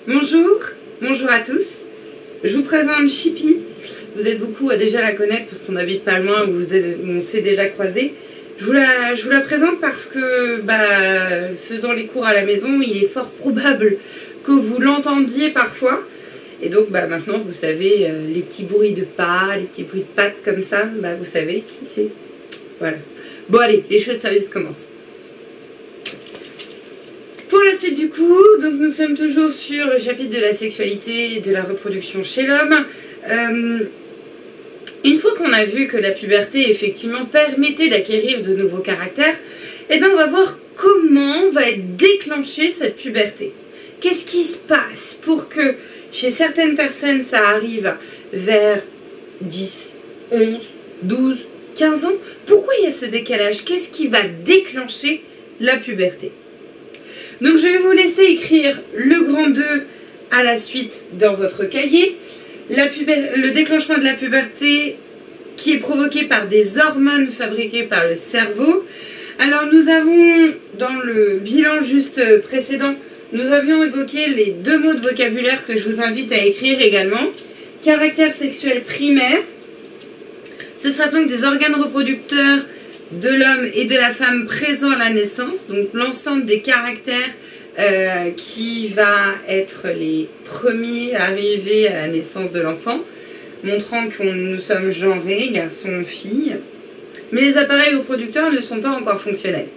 Bonjour, bonjour à tous. Je vous présente Chippy. Vous êtes beaucoup à déjà la connaître parce qu'on habite pas loin, où on s'est déjà croisés. Je vous la présente parce que, faisant les cours à la maison, il est fort probable que vous l'entendiez parfois. Et donc, maintenant, vous savez, les petits bruits de pas, les petits bruits de pattes comme ça, vous savez qui c'est. Voilà. Bon, allez, les choses sérieuses commencent. Pour la suite du coup, donc nous sommes toujours sur le chapitre de la sexualité et de la reproduction chez l'homme. Une fois qu'on a vu que la puberté effectivement permettait d'acquérir de nouveaux caractères, on va voir comment va être déclenchée cette puberté. Qu'est-ce qui se passe pour que chez certaines personnes ça arrive vers 10, 11, 12, 15 ans? Pourquoi il y a ce décalage? Qu'est-ce qui va déclencher la puberté? Donc je vais vous laisser écrire le grand 2 à la suite dans votre cahier. Le déclenchement de la puberté qui est provoqué par des hormones fabriquées par le cerveau. Alors nous avons, dans le bilan juste précédent, nous avions évoqué les 2 mots de vocabulaire que je vous invite à écrire également. Caractère sexuel primaire. Ce sera donc des organes reproducteurs de l'homme et de la femme présents à la naissance, donc l'ensemble des caractères qui va être les premiers arrivés à la naissance de l'enfant, montrant que nous sommes genrés, garçons, filles, mais les appareils reproducteurs ne sont pas encore fonctionnels.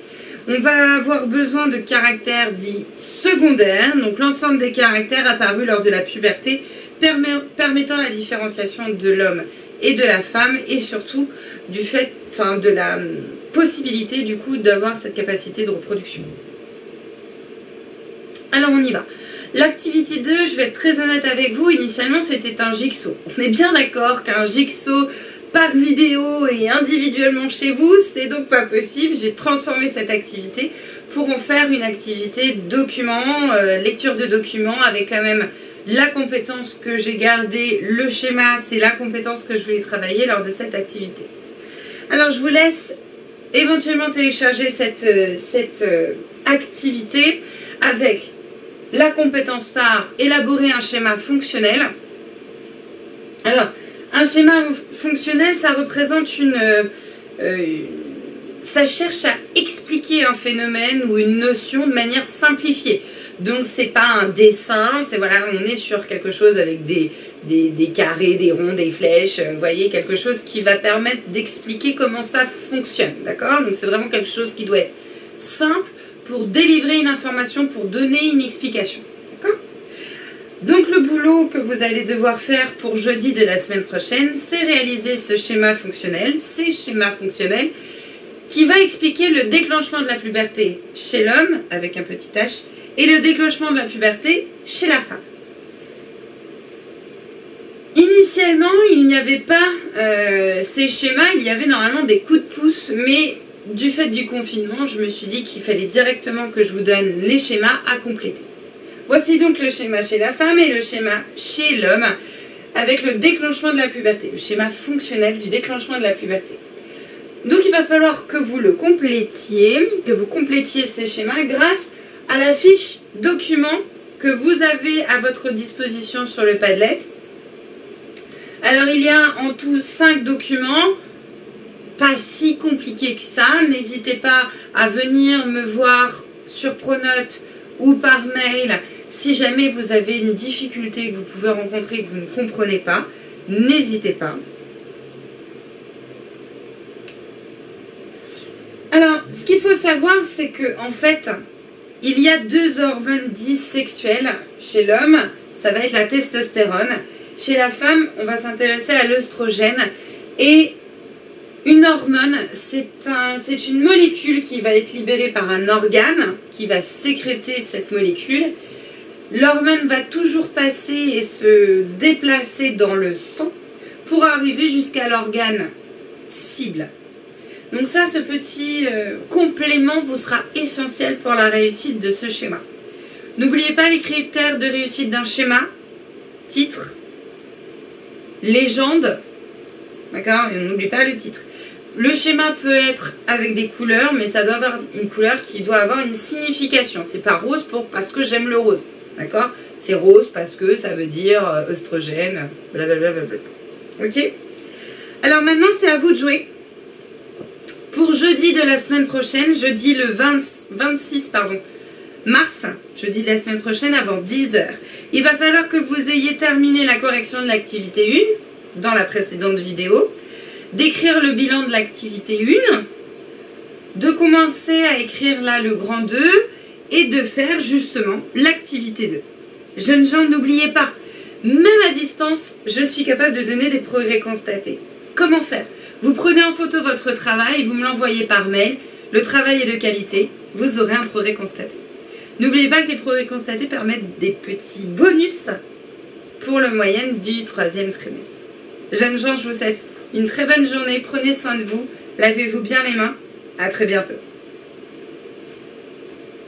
On va avoir besoin de caractères dits secondaires, donc l'ensemble des caractères apparus lors de la puberté, permettant la différenciation de l'homme et de la femme, et surtout du fait, de la possibilité du coup d'avoir cette capacité de reproduction. Alors on y va. L'activité 2, je vais être très honnête avec vous, initialement c'était un jigsaw. On est bien d'accord qu'un jigsaw par vidéo et individuellement chez vous, c'est donc pas possible. J'ai transformé cette activité pour en faire une activité document, lecture de documents, avec quand même la compétence que j'ai gardée, le schéma, c'est la compétence que je voulais travailler lors de cette activité. Alors je vous laisse éventuellement télécharger cette activité avec la compétence phare, élaborer un schéma fonctionnel. Alors, un schéma fonctionnel, ça représente ça cherche à expliquer un phénomène ou une notion de manière simplifiée. Donc c'est pas un dessin, on est sur quelque chose avec des carrés, des ronds, des flèches, vous voyez, quelque chose qui va permettre d'expliquer comment ça fonctionne, d'accord? Donc c'est vraiment quelque chose qui doit être simple pour délivrer une information, pour donner une explication, d'accord? Donc le boulot que vous allez devoir faire pour jeudi de la semaine prochaine, c'est réaliser ces schémas fonctionnels qui va expliquer le déclenchement de la puberté chez l'homme, avec un petit h, et le déclenchement de la puberté chez la femme. Initialement, il n'y avait pas ces schémas, il y avait normalement des coups de pouce, mais du fait du confinement, je me suis dit qu'il fallait directement que je vous donne les schémas à compléter. Voici donc le schéma chez la femme et le schéma chez l'homme, avec le déclenchement de la puberté, le schéma fonctionnel du déclenchement de la puberté. Donc il va falloir que vous le complétiez, ces schémas grâce à la fiche document que vous avez à votre disposition sur le Padlet. Alors il y a en tout 5 documents, pas si compliqué que ça. N'hésitez pas à venir me voir sur Pronote ou par mail si jamais vous avez une difficulté que vous pouvez rencontrer, que vous ne comprenez pas. N'hésitez pas. Alors, ce qu'il faut savoir, c'est que en fait, il y a 2 hormones dites sexuelles chez l'homme. Ça va être la testostérone. Chez la femme, on va s'intéresser à l'œstrogène. Et une hormone, c'est une molécule qui va être libérée par un organe qui va sécréter cette molécule. L'hormone va toujours passer et se déplacer dans le sang pour arriver jusqu'à l'organe cible. Donc ça, ce petit complément vous sera essentiel pour la réussite de ce schéma. N'oubliez pas les critères de réussite d'un schéma. Titre, légende, d'accord? Et on n'oublie pas le titre. Le schéma peut être avec des couleurs, mais ça doit avoir une couleur qui doit avoir une signification. C'est pas rose parce que j'aime le rose, d'accord? C'est rose parce que ça veut dire oestrogène, blablabla. Ok? Alors maintenant, c'est à vous de jouer. Pour jeudi de la semaine prochaine, jeudi le 26 mars, jeudi de la semaine prochaine avant 10h, il va falloir que vous ayez terminé la correction de l'activité 1 dans la précédente vidéo, d'écrire le bilan de l'activité 1, de commencer à écrire là le grand 2 et de faire justement l'activité 2. Jeunes gens, n'oubliez pas, même à distance, je suis capable de donner des progrès constatés. Comment faire? Vous prenez en photo votre travail, vous me l'envoyez par mail, le travail est de qualité, vous aurez un progrès constaté. N'oubliez pas que les progrès constatés permettent des petits bonus pour la moyenne du 3e trimestre. Jeunes gens, je vous souhaite une très bonne journée, prenez soin de vous, lavez-vous bien les mains, à très bientôt.